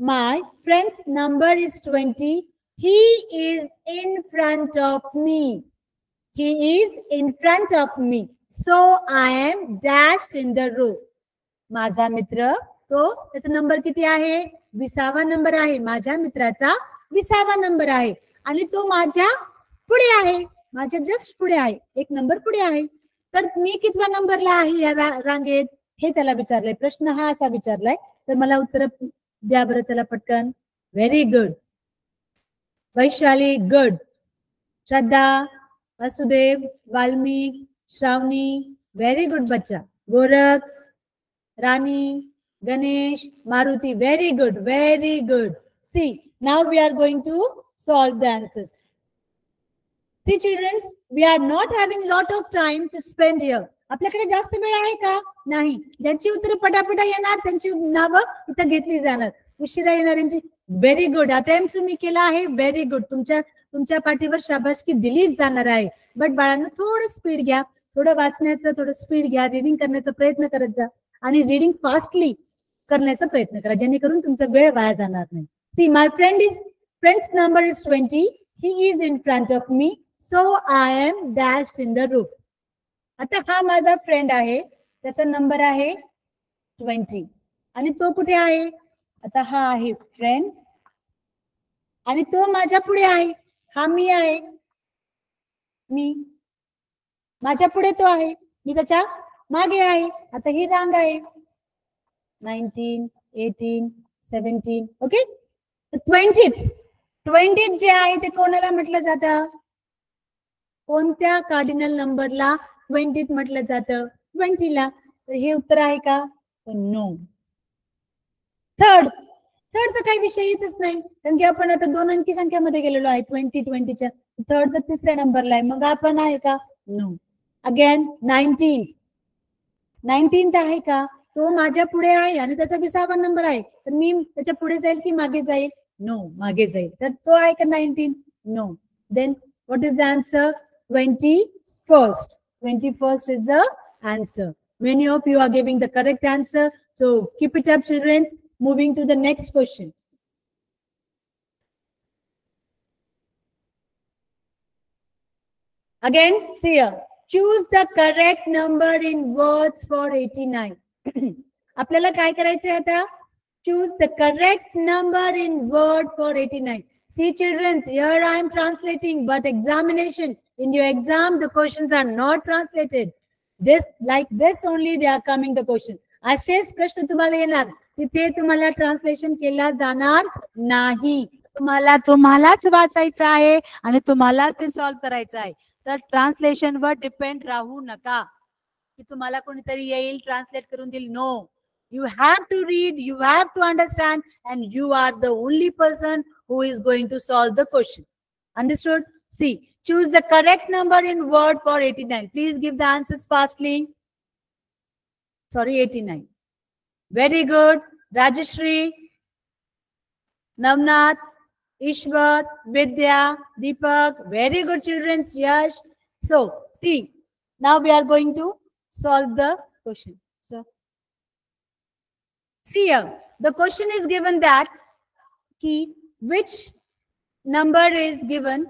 My friend's number is 20. He is in front of me. He is in front of me. So I am dashed in the row. माझा मित्र तो त्याचा number किती आहे? 20वा number आहे. माझ्या मित्राचा 20वा number आहे आणि तो माझ्या पुढे आहे. माझ्या जस्ट पुढे आहे. एक नंबर पुढे आहे. तर मी कितव्या नंबरला आहे या रांगेत हे त्याला विचारलंय. प्रश्न हा असा विचारलाय. तर मला उत्तर द्या बरं चला पटकन. Very good. Vaishali, good. Shraddha, Vasudev, Valmik, Shravani, very good बच्चा. गोरख, रानी, Ganesh, Maruti, very good, very good. See, now we are going to solve the answers. See children, we are not having lot of time to spend here. आपल्याकडे जास्त वेळ आहे का? नाही. ज्यांची उत्तरे पटापटा येणार त्यांची नावं इथं घेतली जाणार. उशिरा येणाऱ्यांची व्हेरी गुड. अटेम्प्ट तुम्ही केला आहे, व्हेरी गुड. तुमच्या पाठीवर शाबासकी दिलीच जाणार आहे. बट बाळांनो थोडं स्पीड घ्या, थोडं वाचण्याचं थोडं स्पीड घ्या, रीडिंग करण्याचा प्रयत्न करत जा आणि रीडिंग फास्टली करण्याचा प्रयत्न करा जेणेकरून तुमचा वेळ वाया जाणार नाही. See my friends number is 20. He is in front of me. So I am dashed in the room. आता हा माझा फ्रेंड आहे, त्याचा नंबर आहे 20 आणि तो कुठे आहे? आता हा आहे फ्रेंड आणि तो माझ्या पुढे आहे. हा मी आहे, मी माझ्या पुढे तो आहे, मी त्याच्या मागे आहे. आता ही रांग आहे 19, 18, 17. ओके. 20 जे आहे ते कोणाला म्हटलं जातं? कोणत्या कार्डिनल नंबरला 20 म्हटलं जातं? 20 ला. तर हे उत्तर आहे का? नो. थर्डचा काही विषय येतच नाही कारण की आपण आता 2 अंकी संख्यामध्ये गेलेलो आहे. 20च्या थर्डचा 3ऱ्या नंबरला आहे. मग आपण आहे का? नो. अगेन 19 आहे का? तो माझ्या पुढे आहे आणि त्याचा 20वा नंबर आहे. तर मी त्याच्या पुढे जाईल की मागे जाईल? नो, मागे जाईल. तर तो आहे का 19? No. Then what is the answer? 21st. 21st is the answer. Many of you are giving the correct answer. So keep it up, children. Moving to the next question. Again, see here. Choose the correct number in words for 89. आपल्याला काय करायचंय आता? Choose the correct number in word for 89. See children, here I am translating, but examination, in your exam, the questions are not translated. Like this only they are coming the question. असेच प्रश्न तुम्हाला येणार, तिथे तुम्हाला translation केला जाणार नाही. तुम्हालाच वाचायचं आहे आणि तुम्हालाच ते सॉल्व्ह करायचं आहे. तर ट्रान्सलेशन वर डिपेंड राहू नका की तुम्हाला कोणीतरी येईल ट्रान्सलेट करून देईल. No, you have to read, you have to understand, and you are the only person who is going to solve the question. Understood? See, choose the correct number in word for 89. Please give the answers fastly. Sorry, 89. Very good. Rajeshri, Navnath, Ishwar, Vidya, Deepak. Very good children. Yash. So, see, now we are going to solve the question. So, see here, the question is given that which number is given,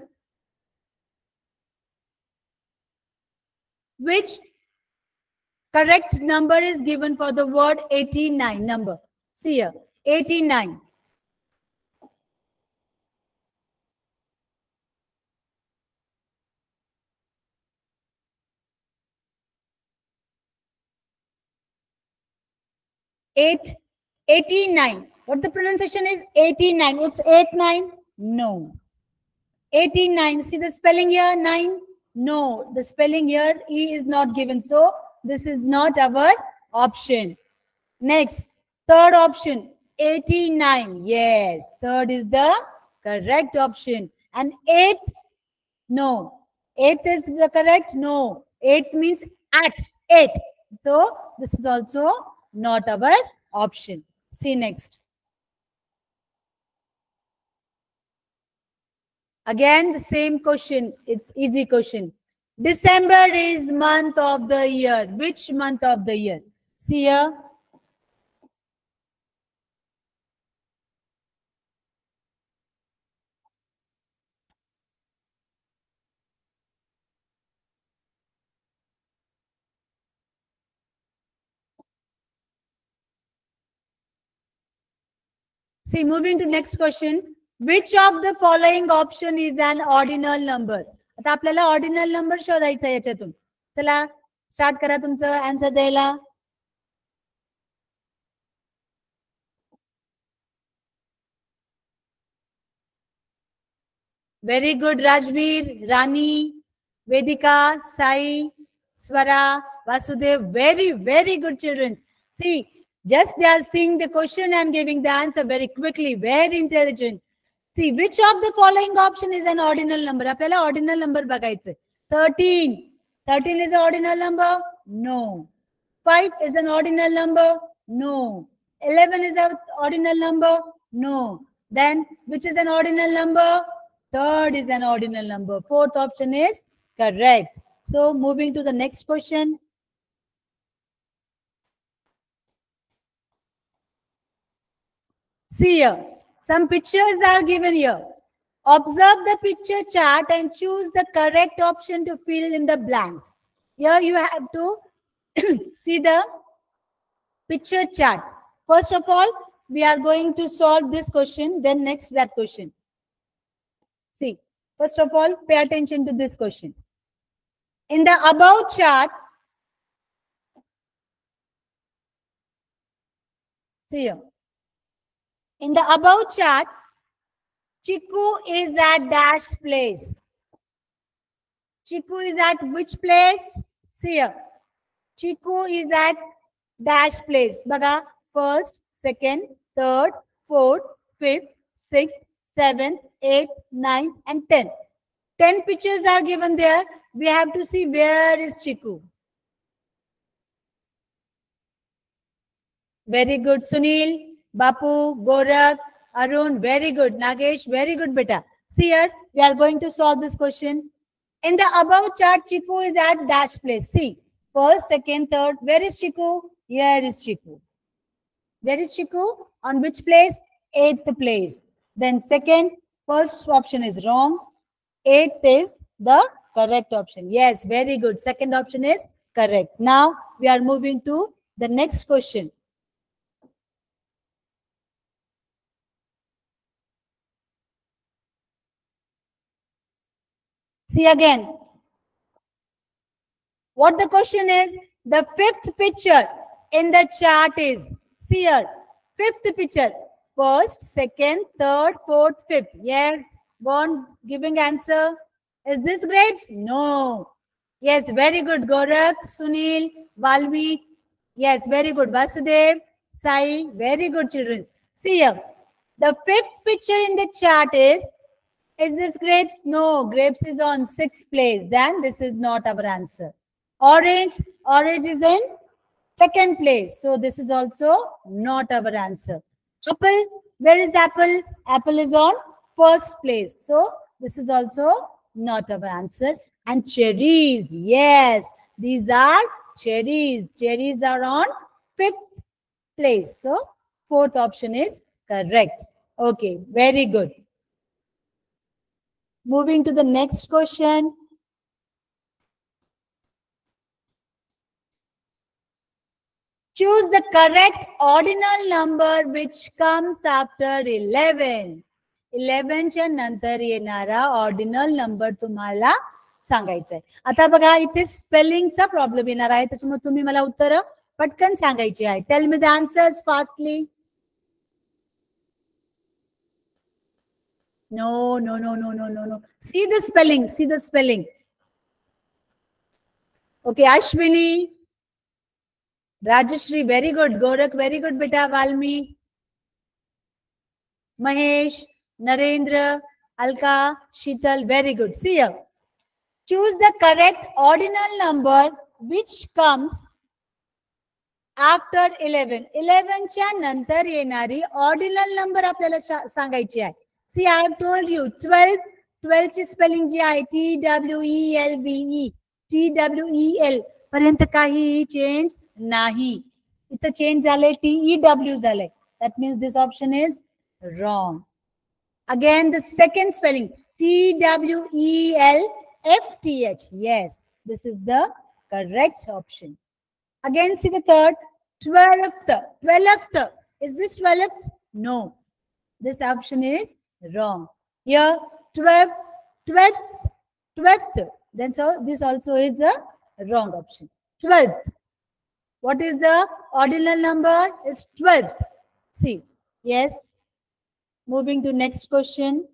which correct number is given for the word 89 number. See here, 89. Eight, 89. What the pronunciation is? 89. It's 89. No. 89. See the spelling here? 9. No. The spelling here E is not given. So this is not our option. Next, third option. 89. Yes. Third is the correct option. And 8. No. 8 is the correct? No. 8 means at 8. So this is also not our option. See next. Again, the same question. It's easy question. December is month of the year. Which month of the year? See here. See, moving to next question. Which of the following option is an ordinal number? आता आपल्याला ordinal number शोधायचा आहे याच्यातून. चला start करा तुमचं answer द्यायला. Very good, Rajveer, Rani, Vedika, Sai, Swara, Vasudev. Very, very good children. See, just they are seeing the question and giving the answer very quickly. Very intelligent. See, which of the following option is an ordinal number? आपल्याला ordinal number बघायचं. 13. 13 is an ordinal number? No. 5 is an ordinal number? No. 11 is an ordinal number? No. Then, which is an ordinal number? Third is an ordinal number. Fourth option is correct. So, moving to the next question. See here, some pictures are given here. Observe the picture chart and choose the correct option to fill in the blanks. Here you have to see the picture chart. First of all, we are going to solve this question, then next that question. See, first of all, pay attention to this question. In the above chart, see here. In the above chart, Chiku is at dash place. Chiku is at which place? See here. Chiku is at dash place. Baga, first, second, third, fourth, fifth, sixth, 7th, 8th, 9th, and 10th. 10 pictures are given there. We have to see where is Chiku. Very good, Sunil, Bapu, Gorak, Arun, very good. Nagesh, very good, beta. See here, we are going to solve this question. In the above chart, Chiku is at dash place. See, first, second, third. Where is Chiku? Here is Chiku. Where is Chiku? On which place? 8th place. Then second, first option is wrong. 8th is the correct option. Yes, very good. Second option is correct. Now, we are moving to the next question. See again. What the question is? The fifth picture in the chart is, see here, fifth picture. First, second, third, fourth, fifth. Yes, go on giving answer. Is this grapes? No. Yes, very good. Gorak, Sunil, Valmik. Yes, very good. Vasudev, Sai, very good children. See here. The fifth picture in the chart is this grapes? No, grapes is on 6th place. Then this is not our answer. Orange is in 2nd place. So this is also not our answer. Apple, where is apple? Apple is on 1st place. So this is also not our answer. And cherries, yes, these are cherries. Cherries are on 5th place. So 4th option is correct. Okay, very good. Moving to the next question. Choose the correct ordinal number which comes after 11. 11 च्या नंतर येणारा ordinal number तुम्हाला सांगायचा आहे. आता बघा इथे स्पेलिंगचा problem येणार आहे, त्याच्यामुळे तुम्ही मला उत्तर पटकन सांगायची आहे. Tell me the answers fastly. No. See the spelling. Okay, Ashwini, Rajashri, very good. Gorak, very good, beta. Valmi, Mahesh, Narendra, Alka, Sheetal, very good. See here. Choose the correct ordinal number which comes after 11. 11 च्या नंतर येणारी ordinal number आपल्याला सांगायची आहे. See, I have told you 12 ची spelling जी आहे TWELVE. TWEL पर्यंत काहीही चेंज नाही. इथं चेंज झाले TEW झाले. That means this option is wrong. Again, the second spelling TWELFTH. Yes, this is the correct option. Again, see the third 12th. Is this 12th? No. This option is wrong. Here 12th. Then so this also is a wrong option. 12th. What is the ordinal number? Is 12th. See. Yes. Moving to next question.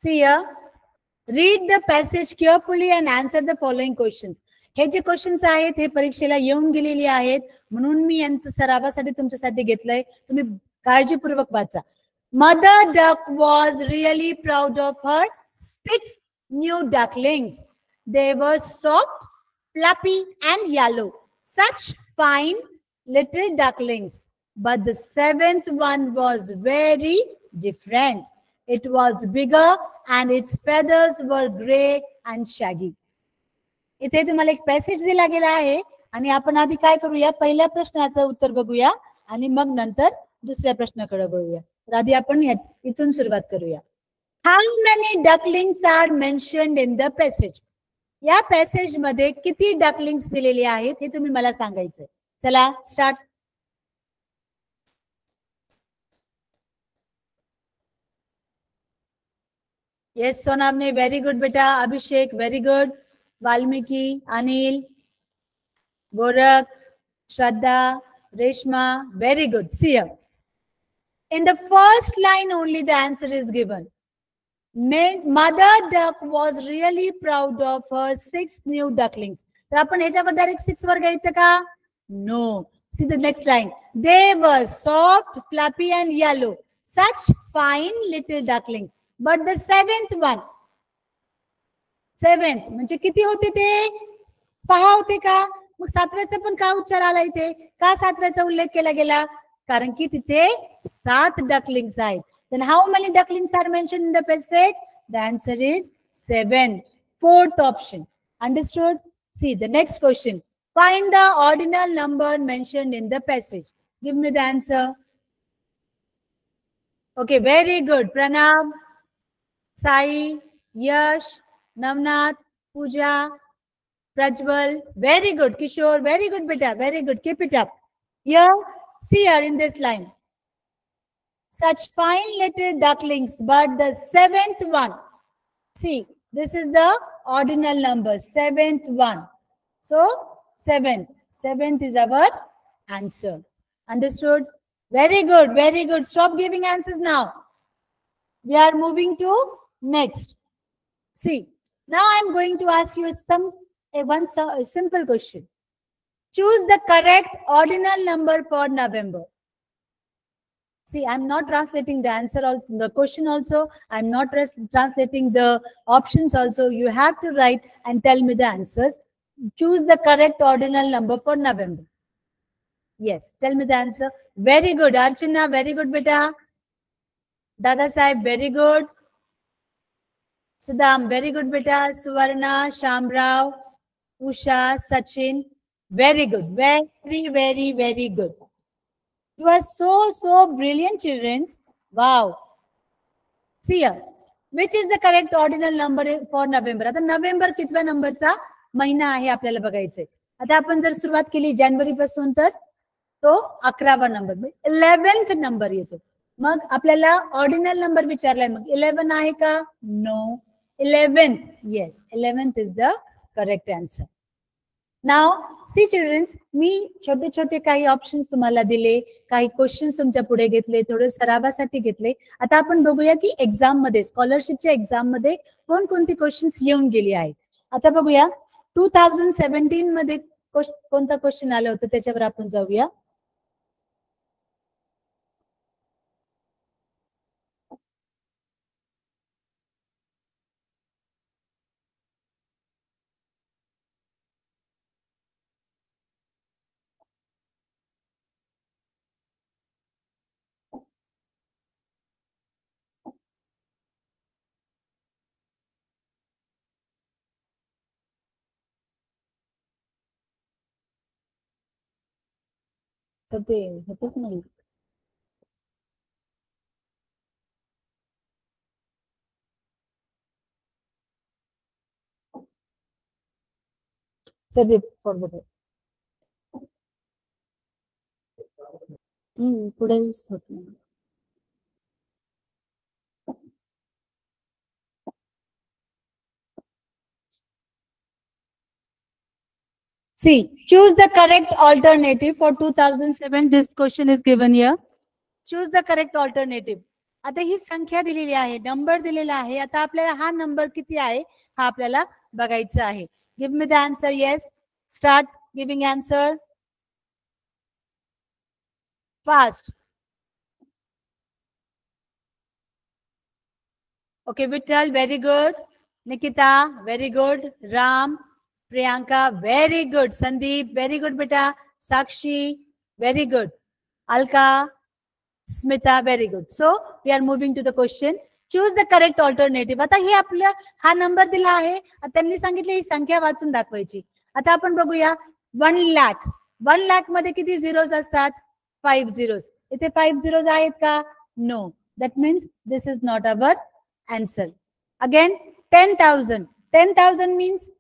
See here. Read the passage carefully and answer the following questions. हे जे questions आहेत हे परीक्षेला येऊन गेलेली आहेत, म्हणून मी यांचं सरावासाठी तुमच्यासाठी घेतलंय. तुम्ही काळजीपूर्वक वाचा. Mother duck was really proud of her 6 new ducklings. They were soft, fluffy and yellow. Such fine little ducklings. But the 7th one was very different. It was bigger and its feathers were gray and shaggy. इथे तुम्हाला एक passage दिला गेला आहे आणि आपण आधी काय करूया, पहिल्या प्रश्नाचं उत्तर बघूया आणि मग नंतर दुसऱ्या प्रश्नाकडे बघूया. तर आधी आपण इथून सुरुवात करूया. How many ducklings are mentioned in the passage? या पॅसेज मध्ये किती डकलिंग्स दिलेली आहेत हे तुम्ही मला सांगायचंय. चला स्टार्ट. येस सोनामने, व्हेरी गुड बेटा. अभिषेक very good. Valmiki, Anil, Gorakh, Shraddha, Reshma, very good. See here. In the first line only the answer is given. Mother duck was really proud of her 6 new ducklings. तर आपण ह्याच्यावर डायरेक्ट 6 वर घ्यायचं का? No. See the next line. They were soft, fluffy and yellow. Such fine little ducklings. But the 7th one. 7th म्हणजे किती होते ते? 6 होते का? मग 7व्याचा पण का उच्चार आला इथे? का 7व्याचा उल्लेख केला गेला? कारण की तिथे 7 डकलिंग्स आहेत. Then how many ducklings are mentioned in the passage? The answer is 7. 4th option. Understood? See the next question. Find the ordinal number mentioned in the passage. Give me the answer. Okay, very good. Pranam, Sai, Yash, Navnath, Pooja, Prajwal. Very good. Kishore, very good beta. Very good. Keep it up. Here, see here in this line. Such fine little ducklings, but the 7th one. See, this is the ordinal number, 7th one. So, 7th. 7th is our answer. Understood? Very good. Very good. Stop giving answers now. We are moving to next. See, now I am going to ask you one simple question. Choose the correct ordinal number for November. See, I'm not translating the answer also, the question also. I'm not translating the options also. You have to write and tell me the answers. Choose the correct ordinal number for November. Yes, tell me the answer. Very good. Archana, very good beta. Dada Sahib, very good. Sudham, very good beta. Suvarna, Shamrao, Usha, Sachin, very good. Very, very, very good. You are so brilliant, children. Wow. See here. Which is the correct ordinal number for November? आता नोव्हेंबर कितव्या नंबरचा महिना आहे आपल्याला बघायचंय. आता आपण जर सुरुवात केली जानेवारी पासून तर तो 11वा नंबर 11th नंबर येतो. मग आपल्याला ऑर्डिनल नंबर विचारलाय, मग 11 आहे का? No. 11th. Yes, 11th is the correct answer. Now, see children, मी छोटे छोटे काही ऑप्शन्स तुम्हाला दिले, काही क्वेश्चन्स तुमच्या पुढे घेतले, थोडे सरावासाठी घेतले. आता आपण बघूया की एक्झाम मध्ये, स्कॉलरशिपच्या एक्झाम मध्ये कोणकोणती क्वेश्चन्स येऊन गेली आहेत. आता बघूया 2017 मध्ये कोणता क्वेश्चन आलं होतं त्याच्यावर आपण जाऊया. तर ते होतच नाही. सर फॉरवर्ड पुढे होत नाही. See, choose the correct alternative for 2007. This question is given here. Choose the correct alternative. आता ही संख्या दिलेली आहे, नंबर दिलेला आहे. आता आपल्याला हा नंबर किती आहे हा आपल्याला बघायचा आहे. Give me the answer. Yes, start giving answer fast. Okay, Vittal, very good. Nikita, very good. Ram, Priyanka, very good. Sandeep, very good, beta. Sakshi, very good. Alka, Smita, very good. So, we are moving to the question. Choose the correct alternative. आता हे आपल्या हा number दिला आहे. त्यांनी सांगितले ही संख्या वाचून दाखवायची. आता आपण बघूया 1 लाख. 1 लाख मध्ये किती झिरोज असतात? 5 zeros. इथे 5 zeros आहेत का? No. That means this is not our answer. Again, 10,000. 10,000 means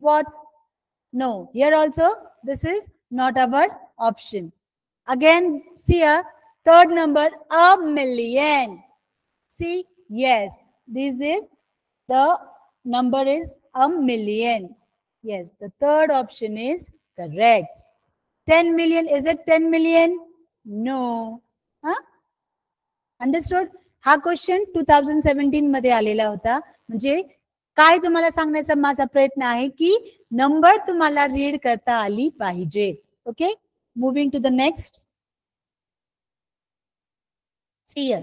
what? No. Here also, this is not our option. Again, see a third number, a million. See, yes, this is the number is a million. Yes, the third option is correct. 10 million, is it 10 million? No. Huh? Understood? हा question 2017 मध्ये आलेला होता. म्हणजे काय तुम्हाला सांगण्याचा माझा प्रयत्न आहे की नंबर तुम्हाला रीड करता आली पाहिजे. Okay, moving to the next. See here,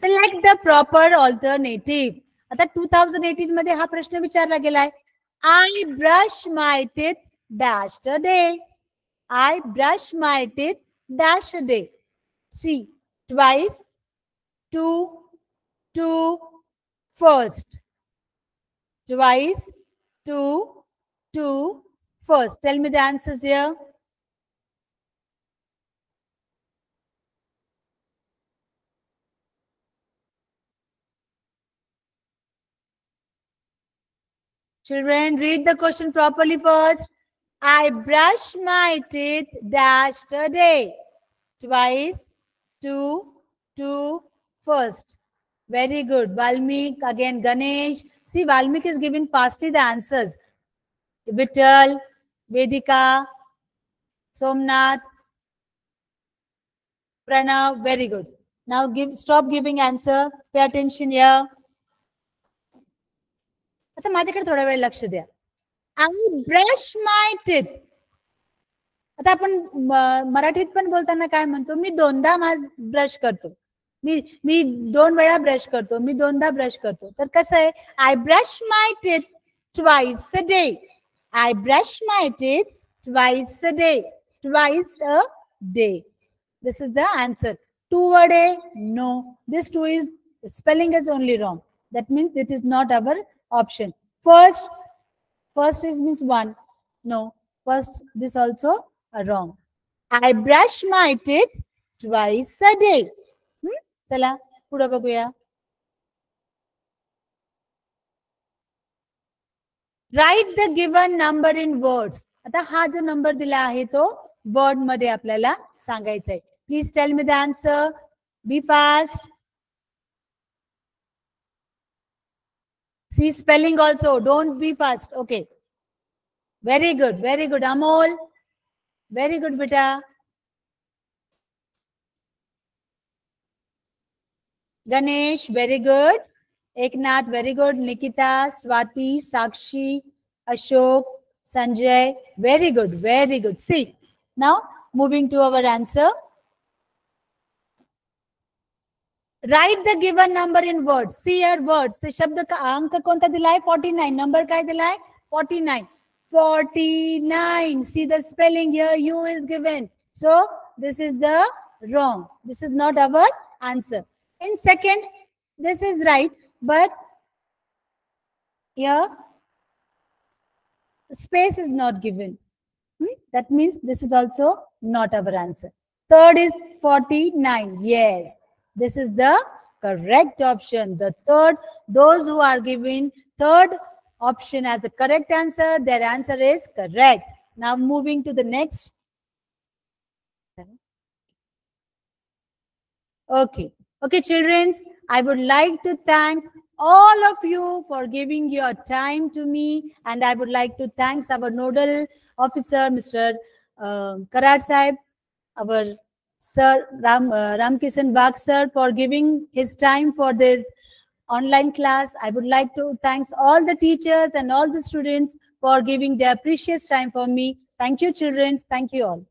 select the proper alternative. आता 2018 मध्ये हा प्रश्न विचारला गेलाय. I brush my teeth dash a day. I brush my teeth dash a day. See, twice, two, first. Twice, two, first. Tell me the answers here. Children, read the question properly first. I brush my teeth dash a day. Twice, two, first. Very good. Valmik, again Ganesh. See, Valmik is giving fastly the answers. Vittal, Vedika, Somnath, Pranav, very good. Now stop giving answer. Pay attention here. आता माझ्याकडे थोडा वेळ लक्ष द्या. I brush my teeth. आता आपण मराठीत पण बोलताना काय म्हणतो? मी दोनदा ब्रश करतो. मी 2 वेळा ब्रश करतो. मी दोनदा ब्रश करतो. तर कसं आहे? I brush my teeth twice a day. I brush my teeth twice a day. Twice a day. This is the answer. 2 a day? No. This 2 is spelling is only wrong. That means it is not our option. First is means 1. No. First, this also wrong. I brush my teeth twice a day. चला पुढे बघूया. Write the given number in words. आता हा जो number दिला आहे तो word मध्ये आपल्याला सांगायचा आहे. Please tell me the answer. Be fast. See spelling also. Don't be fast. Okay. Very good. Very good. Amol. Very good, beta. Ganesh. Very good. Eknath. Very good. Nikita. Swati. Sakshi. Ashok. Sanjay. Very good. Very good. See. Now moving to our answer. Write the given number in words. See your words. ते शब्द का अंक कोणता दिलाय? 49. Number काय दिलाय? 49. 49. See the spelling here. U is given. So this is the wrong. This is not our answer. In second, this is right, but here space is not given. That means this is also not our answer. Third is 49. Yes. This is the correct option. The third, those who are giving third option as the correct answer, their answer is correct. Now moving to the next. Okay. Okay, children, I would like to thank all of you for giving your time to me, and I would like to thank our nodal officer, Mr. Karat Sahib, our Sir Ramkishan Bag sir for giving his time for this online class. I would like to thank all the teachers and all the students for giving their precious time for me. Thank you, children. Thank you all.